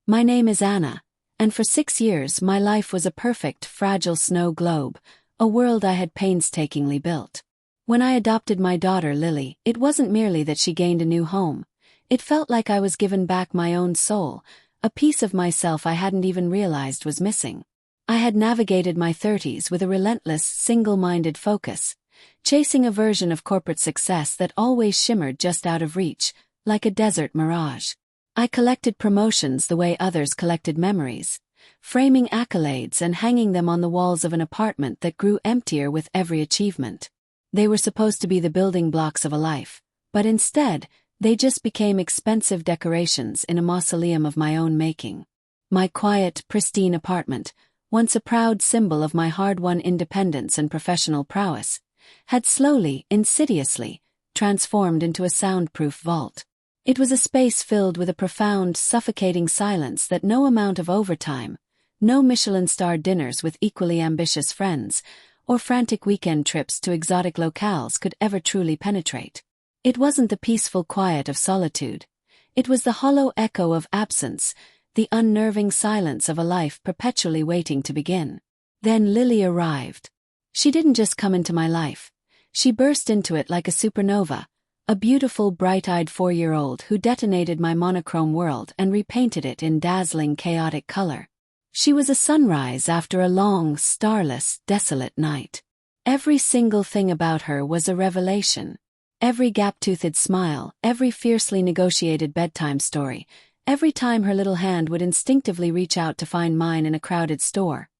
My name is Anna, and for 6 years my life was a perfect, fragile snow globe, a world I had painstakingly built. When I adopted my daughter Lily, it wasn't merely that she gained a new home. It felt like I was given back my own soul, a piece of myself I hadn't even realized was missing. I had navigated my 30s with a relentless, single-minded focus, chasing a version of corporate success that always shimmered just out of reach, like a desert mirage. I collected promotions the way others collected memories, framing accolades and hanging them on the walls of an apartment that grew emptier with every achievement. They were supposed to be the building blocks of a life, but instead, they just became expensive decorations in a mausoleum of my own making. My quiet, pristine apartment, once a proud symbol of my hard-won independence and professional prowess, had slowly, insidiously, transformed into a soundproof vault. It was a space filled with a profound, suffocating silence that no amount of overtime, no Michelin-starred dinners with equally ambitious friends, or frantic weekend trips to exotic locales could ever truly penetrate. It wasn't the peaceful quiet of solitude. It was the hollow echo of absence, the unnerving silence of a life perpetually waiting to begin. Then Lily arrived. She didn't just come into my life. She burst into it like a supernova, a beautiful, bright-eyed 4-year-old who detonated my monochrome world and repainted it in dazzling, chaotic color. She was a sunrise after a long, starless, desolate night. Every single thing about her was a revelation. Every gap-toothed smile, every fiercely negotiated bedtime story, every time her little hand would instinctively reach out to find mine in a crowded store.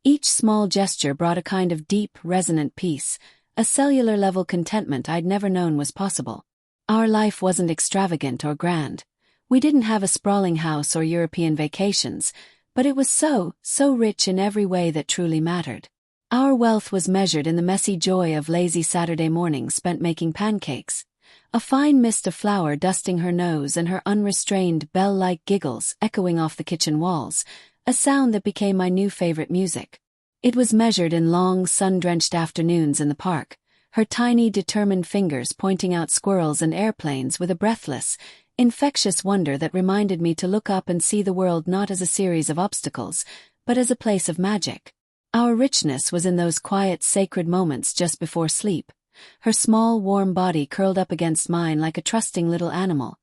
Each small gesture brought a kind of deep, resonant peace, a cellular-level contentment I'd never known was possible. Our life wasn't extravagant or grand. We didn't have a sprawling house or European vacations, but it was so rich in every way that truly mattered. Our wealth was measured in the messy joy of lazy Saturday mornings spent making pancakes, a fine mist of flour dusting her nose and her unrestrained bell-like giggles echoing off the kitchen walls, a sound that became my new favorite music. It was measured in long, sun-drenched afternoons in the park, her tiny, determined fingers pointing out squirrels and airplanes with a breathless, infectious wonder that reminded me to look up and see the world not as a series of obstacles, but as a place of magic. Our richness was in those quiet, sacred moments just before sleep, her small, warm body curled up against mine like a trusting little animal,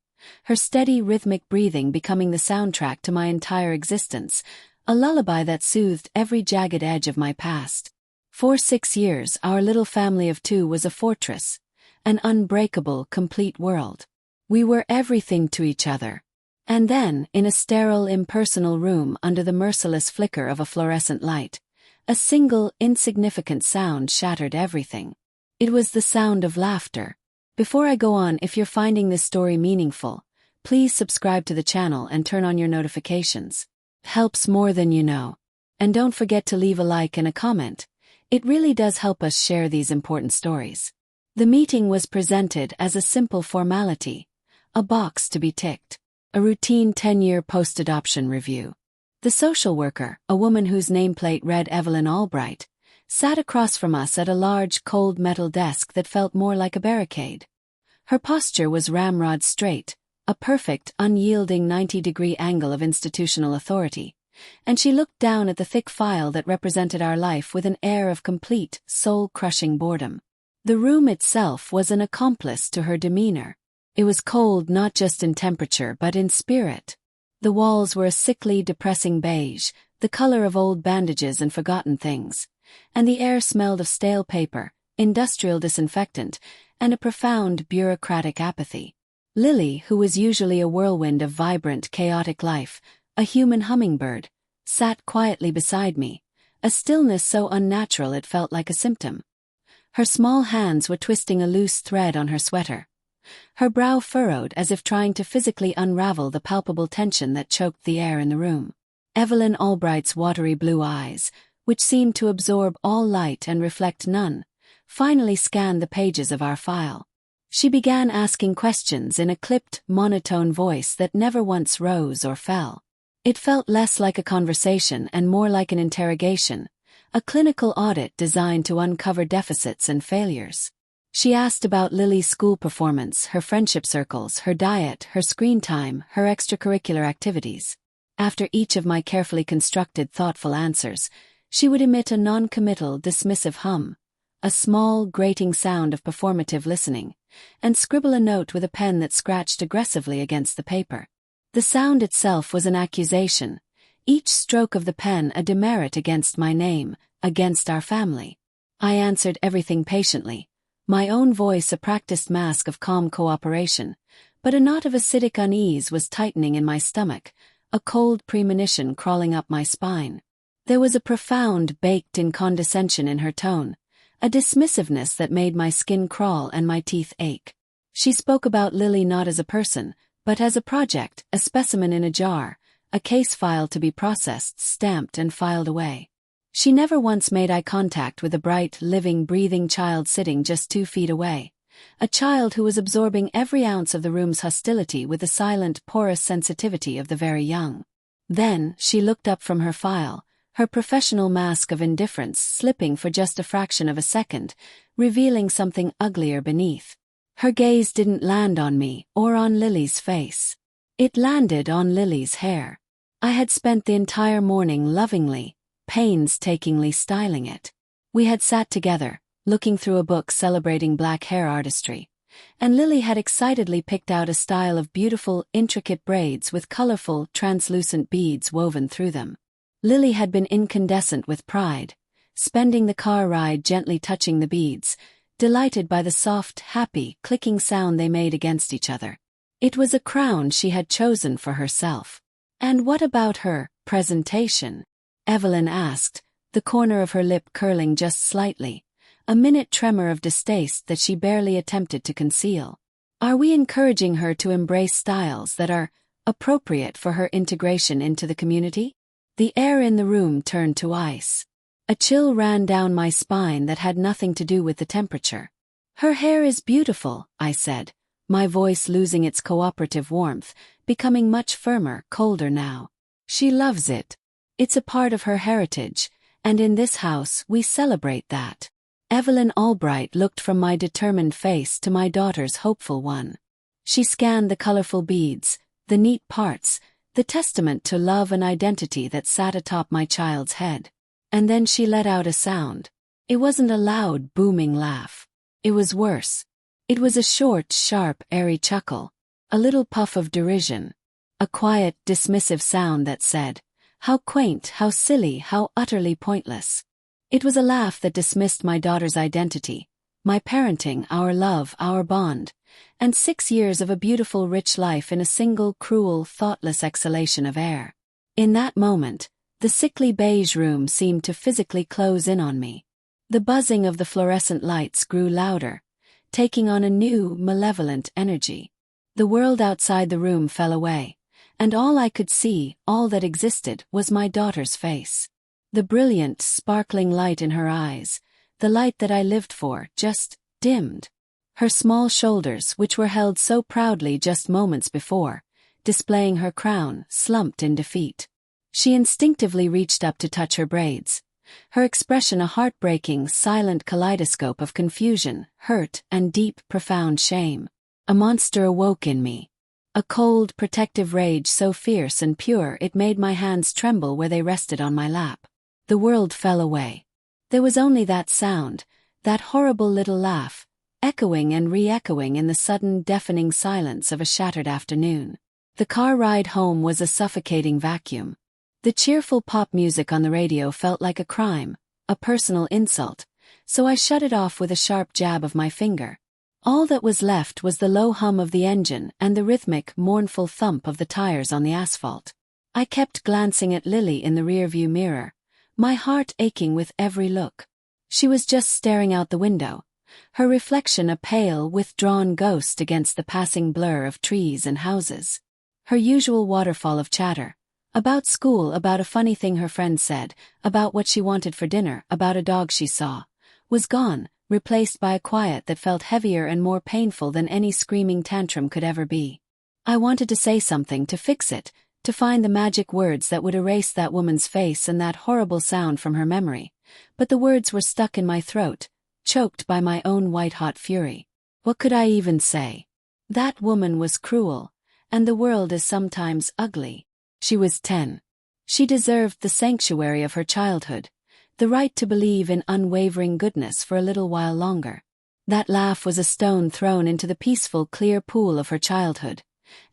her steady, rhythmic breathing becoming the soundtrack to my entire existence, a lullaby that soothed every jagged edge of my past. For 6 years, our little family of 2 was a fortress, an unbreakable, complete world. We were everything to each other. And then, in a sterile, impersonal room under the merciless flicker of a fluorescent light, a single, insignificant sound shattered everything. It was the sound of laughter. Before I go on, if you're finding this story meaningful, please subscribe to the channel and turn on your notifications. It helps more than you know. And don't forget to leave a like and a comment. It really does help us share these important stories. The meeting was presented as a simple formality, a box to be ticked, a routine 10-year post-adoption review. The social worker, a woman whose nameplate read Evelyn Albright, sat across from us at a large, cold metal desk that felt more like a barricade. Her posture was ramrod straight, a perfect, unyielding 90-degree angle of institutional authority, and she looked down at the thick file that represented our life with an air of complete, soul-crushing boredom. The room itself was an accomplice to her demeanor. It was cold not just in temperature but in spirit. The walls were a sickly, depressing beige, the color of old bandages and forgotten things, and the air smelled of stale paper, industrial disinfectant, and a profound bureaucratic apathy. Lily, who was usually a whirlwind of vibrant, chaotic life, a human hummingbird, sat quietly beside me, a stillness so unnatural it felt like a symptom. Her small hands were twisting a loose thread on her sweater, her brow furrowed as if trying to physically unravel the palpable tension that choked the air in the room. Evelyn Albright's watery blue eyes, which seemed to absorb all light and reflect none, finally scanned the pages of our file. She began asking questions in a clipped, monotone voice that never once rose or fell. It felt less like a conversation and more like an interrogation, a clinical audit designed to uncover deficits and failures. She asked about Lily's school performance, her friendship circles, her diet, her screen time, her extracurricular activities. After each of my carefully constructed, thoughtful answers, she would emit a non-committal, dismissive hum, a small, grating sound of performative listening, and scribble a note with a pen that scratched aggressively against the paper. The sound itself was an accusation, each stroke of the pen a demerit against my name, against our family. I answered everything patiently, my own voice a practiced mask of calm cooperation, but a knot of acidic unease was tightening in my stomach, a cold premonition crawling up my spine. There was a profound, baked-in condescension in her tone, a dismissiveness that made my skin crawl and my teeth ache. She spoke about Lily not as a person, but as a project, a specimen in a jar, a case file to be processed, stamped and filed away. She never once made eye contact with a bright, living, breathing child sitting just 2 feet away, a child who was absorbing every ounce of the room's hostility with the silent, porous sensitivity of the very young. Then, she looked up from her file, her professional mask of indifference slipping for just a fraction of a second, revealing something uglier beneath. Her gaze didn't land on me or on Lily's face. It landed on Lily's hair. I had spent the entire morning lovingly, painstakingly styling it. We had sat together, looking through a book celebrating black hair artistry, and Lily had excitedly picked out a style of beautiful, intricate braids with colorful, translucent beads woven through them. Lily had been incandescent with pride, spending the car ride gently touching the beads, delighted by the soft, happy, clicking sound they made against each other. It was a crown she had chosen for herself. And what about her presentation? Evelyn asked, the corner of her lip curling just slightly, a minute tremor of distaste that she barely attempted to conceal. Are we encouraging her to embrace styles that are appropriate for her integration into the community? The air in the room turned to ice. A chill ran down my spine that had nothing to do with the temperature. Her hair is beautiful, I said, my voice losing its cooperative warmth, becoming much firmer, colder now. She loves it. It's a part of her heritage, and in this house we celebrate that. Evelyn Albright looked from my determined face to my daughter's hopeful one. She scanned the colorful beads, the neat parts, the testament to love and identity that sat atop my child's head. And then she let out a sound. It wasn't a loud, booming laugh. It was worse. It was a short, sharp, airy chuckle, a little puff of derision, a quiet, dismissive sound that said, "How quaint, how silly, how utterly pointless." It was a laugh that dismissed my daughter's identity, my parenting, our love, our bond, and 6 years of a beautiful, rich life in a single, cruel, thoughtless exhalation of air. In that moment, the sickly beige room seemed to physically close in on me. The buzzing of the fluorescent lights grew louder, taking on a new, malevolent energy. The world outside the room fell away, and all I could see, all that existed, was my daughter's face. The brilliant, sparkling light in her eyes, the light that I lived for, just dimmed. Her small shoulders, which were held so proudly just moments before, displaying her crown, slumped in defeat. She instinctively reached up to touch her braids, her expression a heartbreaking, silent kaleidoscope of confusion, hurt, and deep, profound shame. A monster awoke in me. A cold, protective rage so fierce and pure it made my hands tremble where they rested on my lap. The world fell away. There was only that sound, that horrible little laugh, echoing and re-echoing in the sudden, deafening silence of a shattered afternoon. The car ride home was a suffocating vacuum. The cheerful pop music on the radio felt like a crime, a personal insult, so I shut it off with a sharp jab of my finger. All that was left was the low hum of the engine and the rhythmic, mournful thump of the tires on the asphalt. I kept glancing at Lily in the rearview mirror, my heart aching with every look. She was just staring out the window, her reflection a pale, withdrawn ghost against the passing blur of trees and houses. Her usual waterfall of chatter, about school, about a funny thing her friend said, about what she wanted for dinner, about a dog she saw, was gone, replaced by a quiet that felt heavier and more painful than any screaming tantrum could ever be. I wanted to say something to fix it, to find the magic words that would erase that woman's face and that horrible sound from her memory, but the words were stuck in my throat, choked by my own white-hot fury. What could I even say? That woman was cruel, and the world is sometimes ugly. She was 10. She deserved the sanctuary of her childhood, the right to believe in unwavering goodness for a little while longer. That laugh was a stone thrown into the peaceful, clear pool of her childhood,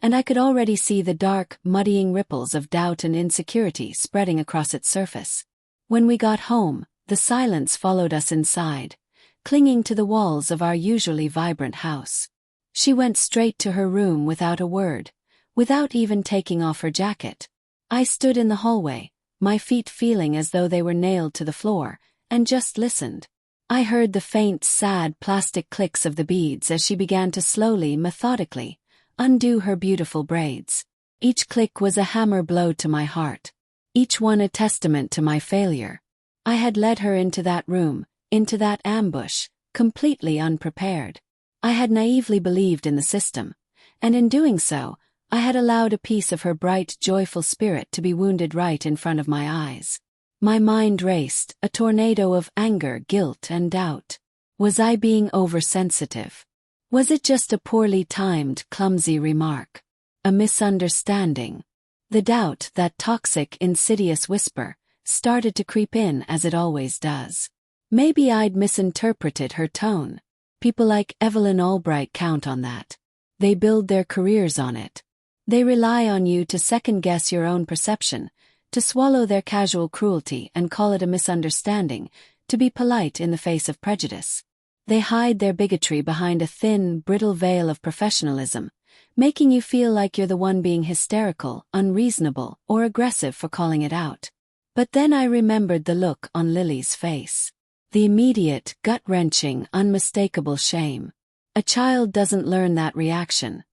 and I could already see the dark, muddying ripples of doubt and insecurity spreading across its surface. When we got home, the silence followed us inside, clinging to the walls of our usually vibrant house. She went straight to her room without a word, without even taking off her jacket. I stood in the hallway, my feet feeling as though they were nailed to the floor, and just listened. I heard the faint, sad plastic clicks of the beads as she began to slowly, methodically, undo her beautiful braids. Each click was a hammer blow to my heart, each one a testament to my failure. I had led her into that room, into that ambush, completely unprepared. I had naively believed in the system, and in doing so, I had allowed a piece of her bright, joyful spirit to be wounded right in front of my eyes. My mind raced, a tornado of anger, guilt, and doubt. Was I being oversensitive? Was it just a poorly timed, clumsy remark? A misunderstanding? The doubt, that toxic, insidious whisper, started to creep in as it always does. Maybe I'd misinterpreted her tone. People like Evelyn Albright count on that. They build their careers on it. They rely on you to second-guess your own perception, to swallow their casual cruelty and call it a misunderstanding, to be polite in the face of prejudice. They hide their bigotry behind a thin, brittle veil of professionalism, making you feel like you're the one being hysterical, unreasonable, or aggressive for calling it out. But then I remembered the look on Lily's face. The immediate, gut-wrenching, unmistakable shame. A child doesn't learn that reaction.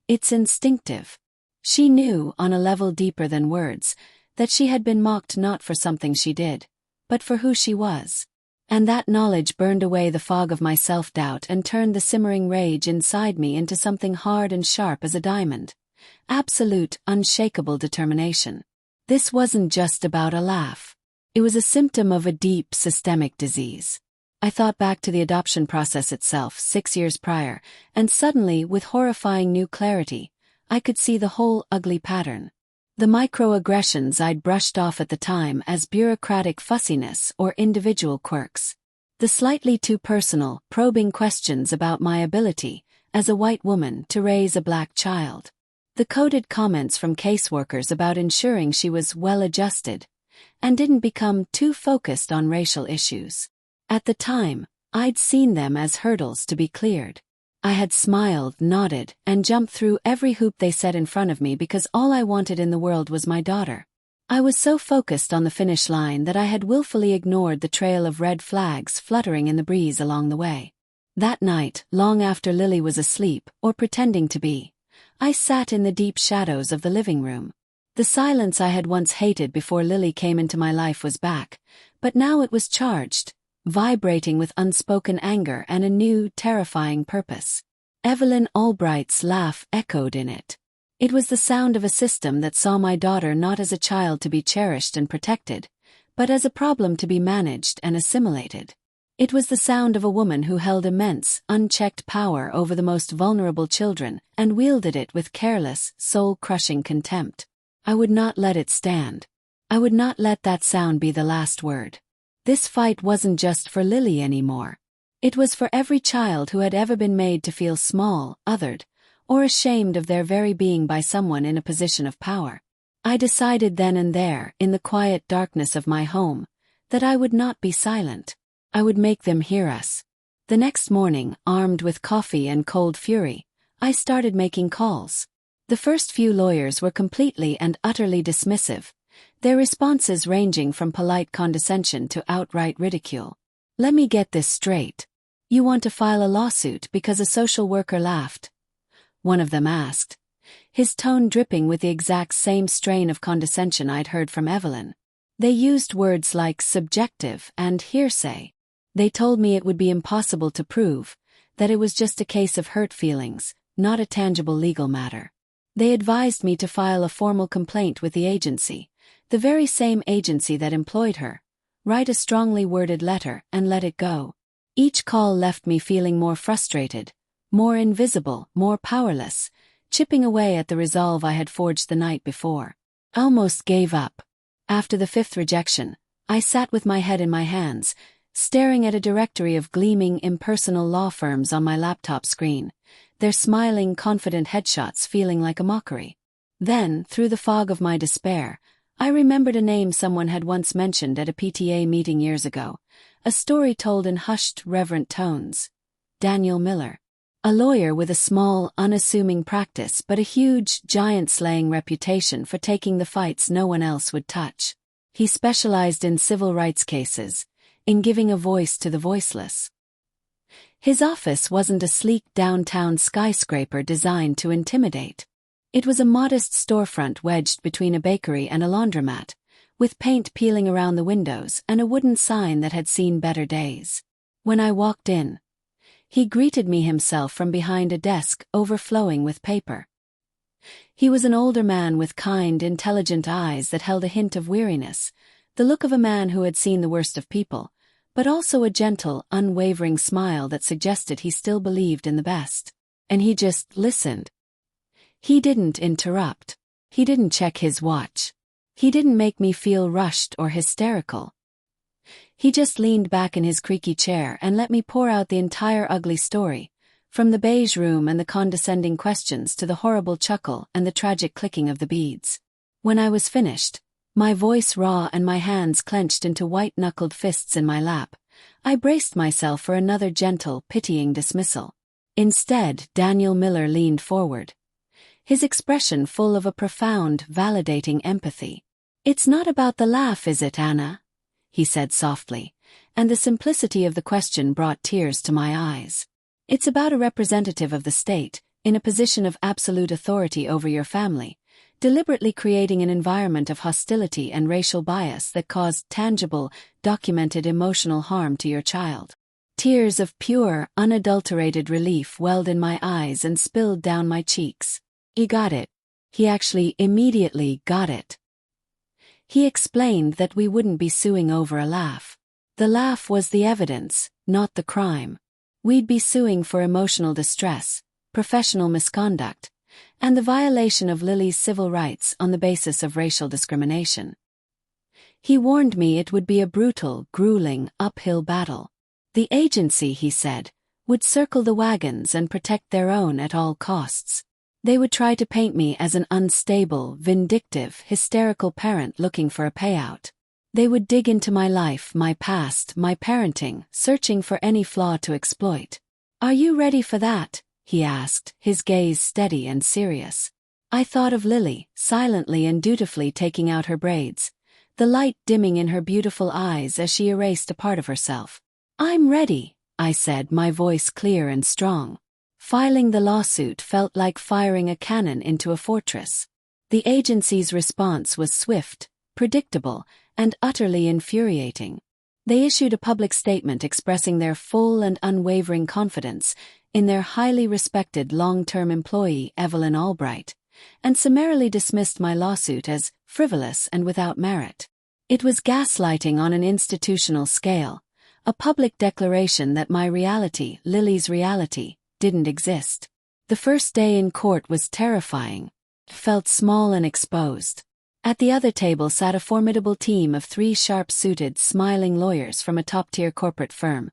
It's instinctive. She knew, on a level deeper than words, that she had been mocked not for something she did, but for who she was. And that knowledge burned away the fog of my self-doubt and turned the simmering rage inside me into something hard and sharp as a diamond. Absolute, unshakable determination. This wasn't just about a laugh. It was a symptom of a deep, systemic disease. I thought back to the adoption process itself 6 years prior, and suddenly, with horrifying new clarity, I could see the whole ugly pattern. The microaggressions I'd brushed off at the time as bureaucratic fussiness or individual quirks. The slightly too personal, probing questions about my ability, as a white woman, to raise a black child. The coded comments from caseworkers about ensuring she was well-adjusted, and didn't become too focused on racial issues. At the time, I'd seen them as hurdles to be cleared. I had smiled, nodded, and jumped through every hoop they set in front of me because all I wanted in the world was my daughter. I was so focused on the finish line that I had willfully ignored the trail of red flags fluttering in the breeze along the way. That night, long after Lily was asleep, or pretending to be, I sat in the deep shadows of the living room. The silence I had once hated before Lily came into my life was back, but now it was charged, vibrating with unspoken anger and a new, terrifying purpose. Evelyn Albright's laugh echoed in it. It was the sound of a system that saw my daughter not as a child to be cherished and protected, but as a problem to be managed and assimilated. It was the sound of a woman who held immense, unchecked power over the most vulnerable children and wielded it with careless, soul-crushing contempt. I would not let it stand. I would not let that sound be the last word. This fight wasn't just for Lily anymore. It was for every child who had ever been made to feel small, othered, or ashamed of their very being by someone in a position of power. I decided then and there, in the quiet darkness of my home, that I would not be silent. I would make them hear us. The next morning, armed with coffee and cold fury, I started making calls. The first few lawyers were completely and utterly dismissive, their responses ranging from polite condescension to outright ridicule. Let me get this straight. You want to file a lawsuit because a social worker laughed? One of them asked, his tone dripping with the exact same strain of condescension I'd heard from Evelyn. They used words like subjective and hearsay. They told me it would be impossible to prove, that it was just a case of hurt feelings, not a tangible legal matter. They advised me to file a formal complaint with the agency, the very same agency that employed her, write a strongly worded letter and let it go. Each call left me feeling more frustrated, more invisible, more powerless, chipping away at the resolve I had forged the night before. Almost gave up. After the fifth rejection, I sat with my head in my hands, staring at a directory of gleaming impersonal law firms on my laptop screen, their smiling, confident headshots feeling like a mockery. Then, through the fog of my despair, I remembered a name someone had once mentioned at a PTA meeting years ago, a story told in hushed, reverent tones. Daniel Miller. A lawyer with a small, unassuming practice but a huge, giant-slaying reputation for taking the fights no one else would touch. He specialized in civil rights cases, in giving a voice to the voiceless. His office wasn't a sleek downtown skyscraper designed to intimidate. It was a modest storefront wedged between a bakery and a laundromat, with paint peeling around the windows and a wooden sign that had seen better days. When I walked in, he greeted me himself from behind a desk overflowing with paper. He was an older man with kind, intelligent eyes that held a hint of weariness, the look of a man who had seen the worst of people, but also a gentle, unwavering smile that suggested he still believed in the best. And he just listened. He didn't interrupt. He didn't check his watch. He didn't make me feel rushed or hysterical. He just leaned back in his creaky chair and let me pour out the entire ugly story, from the beige room and the condescending questions to the horrible chuckle and the tragic clicking of the beads. When I was finished, my voice raw and my hands clenched into white-knuckled fists in my lap, I braced myself for another gentle, pitying dismissal. Instead, Daniel Miller leaned forward, his expression full of a profound, validating empathy. "It's not about the laugh, is it, Anna?" he said softly, and the simplicity of the question brought tears to my eyes. "It's about a representative of the state, in a position of absolute authority over your family, deliberately creating an environment of hostility and racial bias that caused tangible, documented emotional harm to your child." Tears of pure, unadulterated relief welled in my eyes and spilled down my cheeks. He got it. He actually immediately got it. He explained that we wouldn't be suing over a laugh. The laugh was the evidence, not the crime. We'd be suing for emotional distress, professional misconduct, and the violation of Lily's civil rights on the basis of racial discrimination. He warned me it would be a brutal, grueling, uphill battle. The agency, he said, would circle the wagons and protect their own at all costs. They would try to paint me as an unstable, vindictive, hysterical parent looking for a payout. They would dig into my life, my past, my parenting, searching for any flaw to exploit. "Are you ready for that?" he asked, his gaze steady and serious. I thought of Lily, silently and dutifully taking out her braids, the light dimming in her beautiful eyes as she erased a part of herself. "I'm ready," I said, my voice clear and strong. Filing the lawsuit felt like firing a cannon into a fortress. The agency's response was swift, predictable, and utterly infuriating. They issued a public statement expressing their full and unwavering confidence in their highly respected long-term employee Evelyn Albright, and summarily dismissed my lawsuit as frivolous and without merit. It was gaslighting on an institutional scale, a public declaration that my reality, Lily's reality, didn't exist. The first day in court was terrifying. It felt small and exposed. At the other table sat a formidable team of 3 sharp-suited, smiling lawyers from a top-tier corporate firm,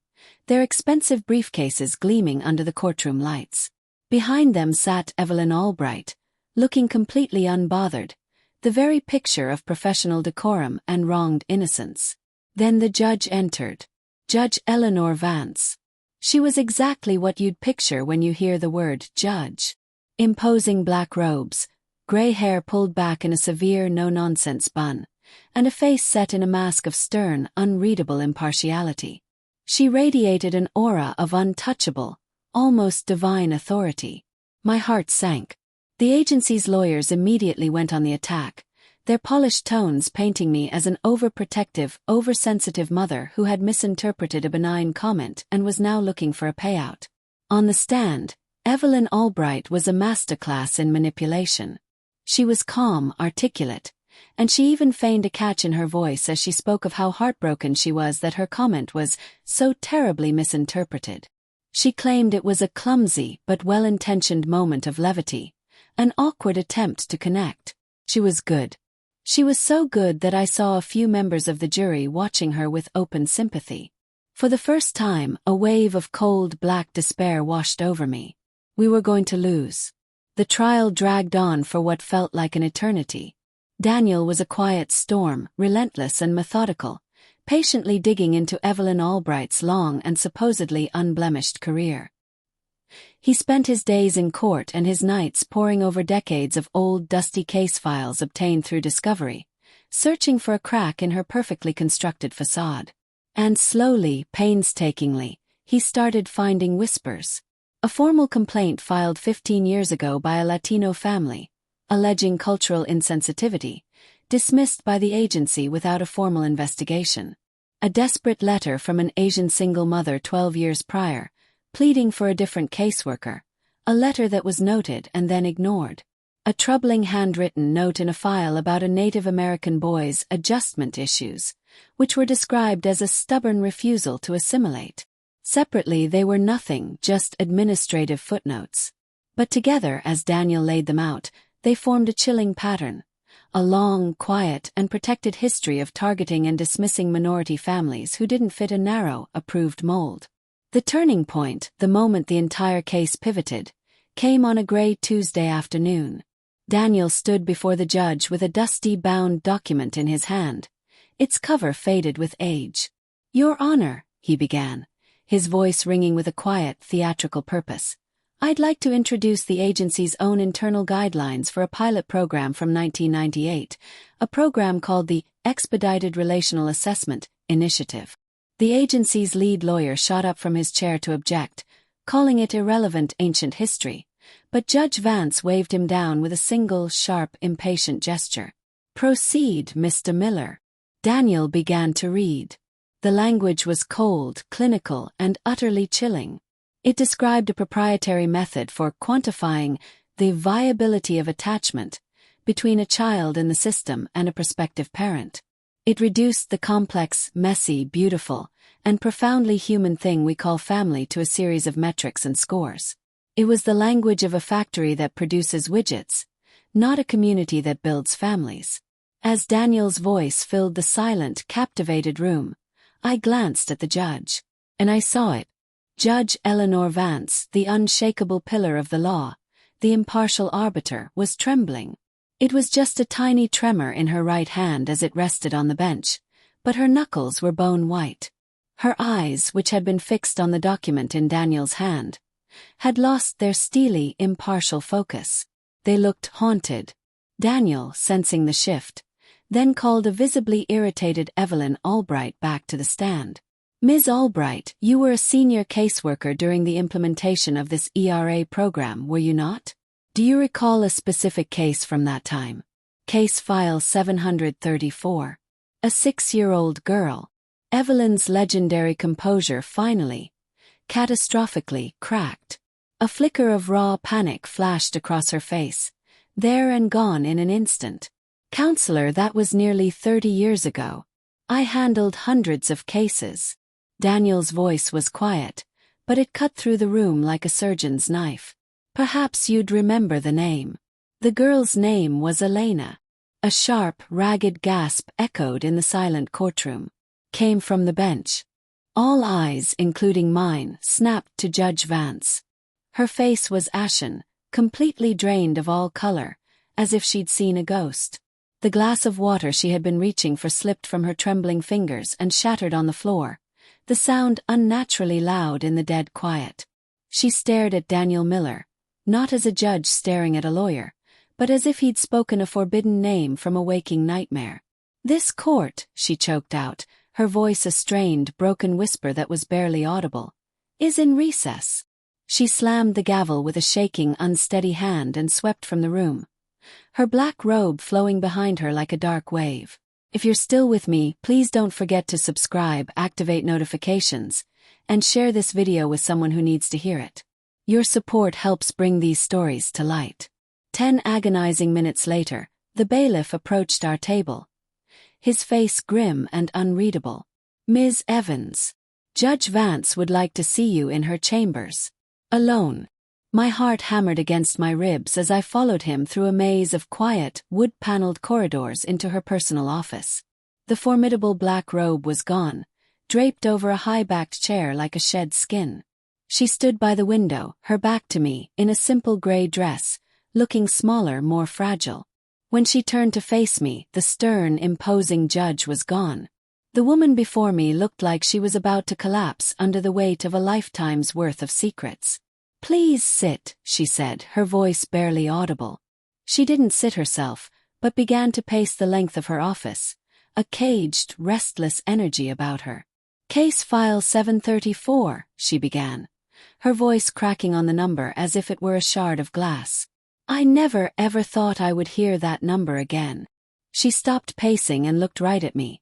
their expensive briefcases gleaming under the courtroom lights. Behind them sat Evelyn Albright, looking completely unbothered, the very picture of professional decorum and wronged innocence. Then the judge entered. Judge Eleanor Vance. She was exactly what you'd picture when you hear the word judge. Imposing black robes, gray hair pulled back in a severe no-nonsense bun, and a face set in a mask of stern, unreadable impartiality. She radiated an aura of untouchable, almost divine authority. My heart sank. The agency's lawyers immediately went on the attack, their polished tones painting me as an overprotective, oversensitive mother who had misinterpreted a benign comment and was now looking for a payout. On the stand, Evelyn Albright was a masterclass in manipulation. She was calm, articulate, and she even feigned a catch in her voice as she spoke of how heartbroken she was that her comment was so terribly misinterpreted. She claimed it was a clumsy but well-intentioned moment of levity, an awkward attempt to connect. She was good. She was so good that I saw a few members of the jury watching her with open sympathy. For the first time, a wave of cold black despair washed over me. We were going to lose. The trial dragged on for what felt like an eternity. Daniel was a quiet storm, relentless and methodical, patiently digging into Evelyn Albright's long and supposedly unblemished career. He spent his days in court and his nights poring over decades of old dusty case files obtained through discovery, searching for a crack in her perfectly constructed facade. And slowly, painstakingly, he started finding whispers. A formal complaint filed 15 years ago by a Latino family, alleging cultural insensitivity, dismissed by the agency without a formal investigation. A desperate letter from an Asian single mother 12 years prior, pleading for a different caseworker, a letter that was noted and then ignored. A troubling handwritten note in a file about a Native American boy's adjustment issues, which were described as a stubborn refusal to assimilate. Separately they were nothing, just administrative footnotes. But together, as Daniel laid them out, they formed a chilling pattern. A long, quiet, and protected history of targeting and dismissing minority families who didn't fit a narrow, approved mold. The turning point, the moment the entire case pivoted, came on a gray Tuesday afternoon. Daniel stood before the judge with a dusty bound document in his hand, its cover faded with age. "Your Honor," he began, his voice ringing with a quiet, theatrical purpose, "I'd like to introduce the agency's own internal guidelines for a pilot program from 1998, a program called the Expedited Relational Assessment Initiative." The agency's lead lawyer shot up from his chair to object, calling it irrelevant ancient history, but Judge Vance waved him down with a single, sharp, impatient gesture. "Proceed, Mr. Miller." Daniel began to read. The language was cold, clinical, and utterly chilling. It described a proprietary method for quantifying the viability of attachment between a child in the system and a prospective parent. It reduced the complex, messy, beautiful, and profoundly human thing we call family to a series of metrics and scores. It was the language of a factory that produces widgets, not a community that builds families. As Daniel's voice filled the silent, captivated room, I glanced at the judge. And I saw it. Judge Eleanor Vance, the unshakable pillar of the law, the impartial arbiter, was trembling. It was just a tiny tremor in her right hand as it rested on the bench, but her knuckles were bone white. Her eyes, which had been fixed on the document in Daniel's hand, had lost their steely, impartial focus. They looked haunted. Daniel, sensing the shift, then called a visibly irritated Evelyn Albright back to the stand. "Ms. Albright, you were a senior caseworker during the implementation of this ERA program, were you not? Do you recall a specific case from that time?" Case file 734. A 6-year-old girl. Evelyn's legendary composure finally, catastrophically, cracked. A flicker of raw panic flashed across her face, there and gone in an instant. "Counselor, that was nearly 30 years ago. I handled hundreds of cases." Daniel's voice was quiet, but it cut through the room like a surgeon's knife. "Perhaps you'd remember the name." The girl's name was Elena. A sharp, ragged gasp echoed in the silent courtroom. Came from the bench. All eyes, including mine, snapped to Judge Vance. Her face was ashen, completely drained of all color, as if she'd seen a ghost. The glass of water she had been reaching for slipped from her trembling fingers and shattered on the floor, the sound unnaturally loud in the dead quiet. She stared at Daniel Miller, not as a judge staring at a lawyer, but as if he'd spoken a forbidden name from a waking nightmare. "This court," she choked out, her voice a strained, broken whisper that was barely audible, "is in recess." She slammed the gavel with a shaking, unsteady hand and swept from the room, her black robe flowing behind her like a dark wave. If you're still with me, please don't forget to subscribe, activate notifications, and share this video with someone who needs to hear it. Your support helps bring these stories to light. 10 agonizing minutes later, the bailiff approached our table, his face grim and unreadable. "Ms. Evans, Judge Vance would like to see you in her chambers. Alone." My heart hammered against my ribs as I followed him through a maze of quiet, wood-paneled corridors into her personal office. The formidable black robe was gone, draped over a high-backed chair like a shed skin. She stood by the window, her back to me, in a simple gray dress, looking smaller, more fragile. When she turned to face me, the stern, imposing judge was gone. The woman before me looked like she was about to collapse under the weight of a lifetime's worth of secrets. "Please sit," she said, her voice barely audible. She didn't sit herself, but began to pace the length of her office, a caged, restless energy about her. "Case file 734, she began, her voice cracking on the number as if it were a shard of glass. I never ever thought I would hear that number again. She stopped pacing and looked right at me,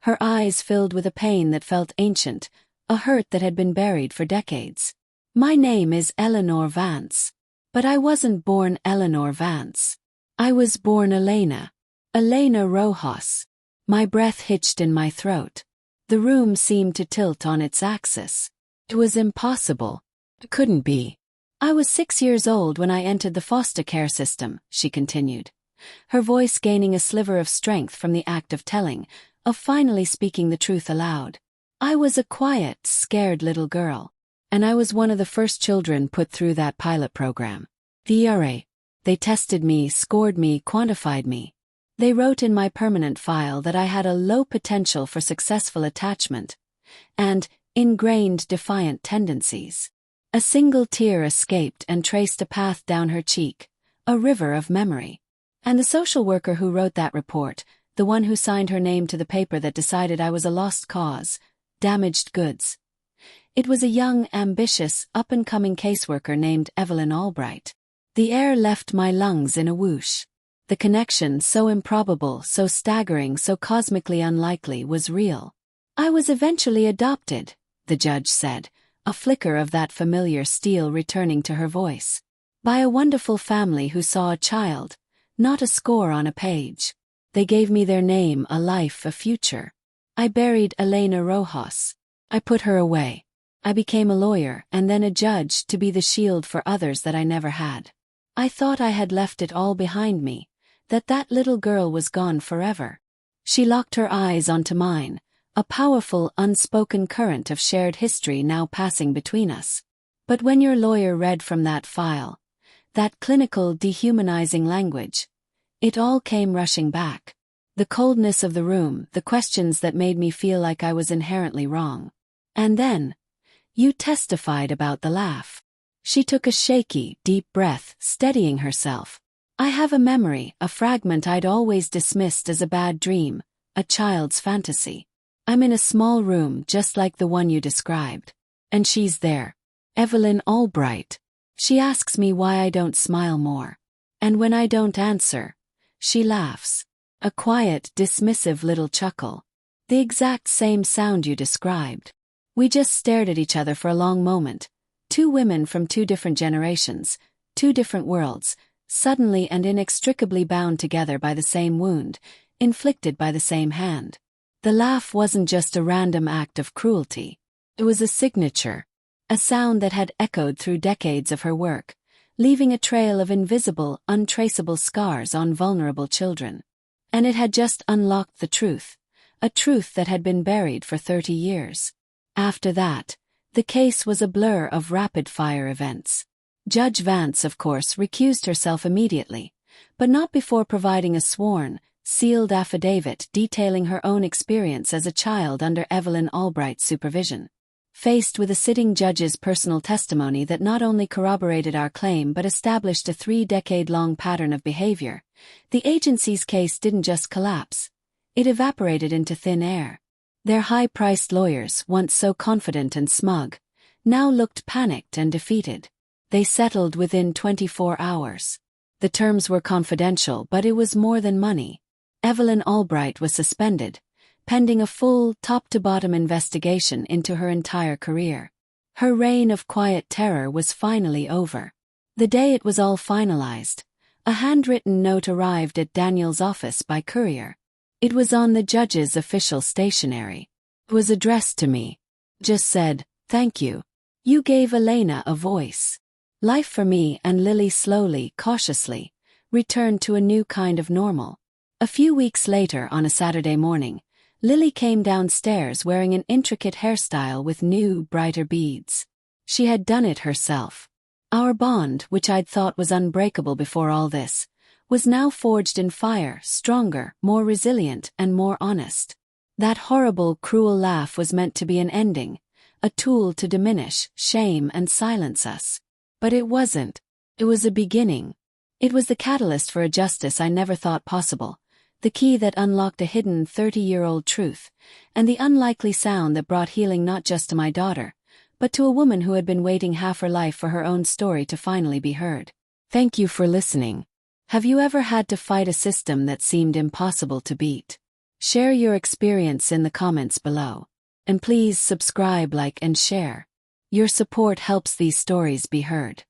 her eyes filled with a pain that felt ancient, a hurt that had been buried for decades. My name is Eleanor Vance. But I wasn't born Eleanor Vance. I was born Elena. Elena Rojas. My breath hitched in my throat. The room seemed to tilt on its axis. It was impossible. It couldn't be. I was 6 years old when I entered the foster care system, she continued, her voice gaining a sliver of strength from the act of telling, of finally speaking the truth aloud. I was a quiet, scared little girl. And I was one of the first children put through that pilot program. The ERA. They tested me, scored me, quantified me. They wrote in my permanent file that I had a low potential for successful attachment and ingrained defiant tendencies. A single tear escaped and traced a path down her cheek, a river of memory. And the social worker who wrote that report, the one who signed her name to the paper that decided I was a lost cause, damaged goods. It was a young, ambitious, up-and-coming caseworker named Evelyn Albright. The air left my lungs in a whoosh. The connection, so improbable, so staggering, so cosmically unlikely, was real. I was eventually adopted, the judge said, a flicker of that familiar steel returning to her voice. By a wonderful family who saw a child, not a score on a page. They gave me their name, a life, a future. I buried Elena Rojas. I put her away. I became a lawyer and then a judge to be the shield for others that I never had. I thought I had left it all behind me, that little girl was gone forever. She locked her eyes onto mine, a powerful, unspoken current of shared history now passing between us. But when your lawyer read from that file, that clinical, dehumanizing language, it all came rushing back. The coldness of the room, the questions that made me feel like I was inherently wrong. And then, you testified about the laugh. She took a shaky, deep breath, steadying herself. I have a memory, a fragment I'd always dismissed as a bad dream, a child's fantasy. I'm in a small room just like the one you described. And she's there. Evelyn Albright. She asks me why I don't smile more. And when I don't answer, she laughs. A quiet, dismissive little chuckle. The exact same sound you described. We just stared at each other for a long moment. Two women from two different generations, two different worlds, suddenly and inextricably bound together by the same wound, inflicted by the same hand. The laugh wasn't just a random act of cruelty. It was a signature, a sound that had echoed through decades of her work, leaving a trail of invisible, untraceable scars on vulnerable children. And it had just unlocked the truth, a truth that had been buried for 30 years. After that, the case was a blur of rapid-fire events. Judge Vance, of course, recused herself immediately, but not before providing a sworn, sealed affidavit detailing her own experience as a child under Evelyn Albright's supervision. Faced with a sitting judge's personal testimony that not only corroborated our claim but established a 3-decade-long pattern of behavior, the agency's case didn't just collapse. It evaporated into thin air. Their high-priced lawyers, once so confident and smug, now looked panicked and defeated. They settled within 24 hours. The terms were confidential, but it was more than money. Evelyn Albright was suspended, pending a full, top-to-bottom investigation into her entire career. Her reign of quiet terror was finally over. The day it was all finalized, a handwritten note arrived at Daniel's office by courier. It was on the judge's official stationery. It was addressed to me. Just said, "Thank you. You gave Elena a voice." Life for me and Lily slowly, cautiously, returned to a new kind of normal. A few weeks later, on a Saturday morning, Lily came downstairs wearing an intricate hairstyle with new, brighter beads. She had done it herself. Our bond, which I'd thought was unbreakable before all this, was now forged in fire, stronger, more resilient, and more honest. That horrible, cruel laugh was meant to be an ending, a tool to diminish, shame, and silence us. But it wasn't. It was a beginning. It was the catalyst for a justice I never thought possible, the key that unlocked a hidden 30-year-old truth, and the unlikely sound that brought healing not just to my daughter, but to a woman who had been waiting half her life for her own story to finally be heard. Thank you for listening. Have you ever had to fight a system that seemed impossible to beat? Share your experience in the comments below. And please subscribe, like, and share. Your support helps these stories be heard.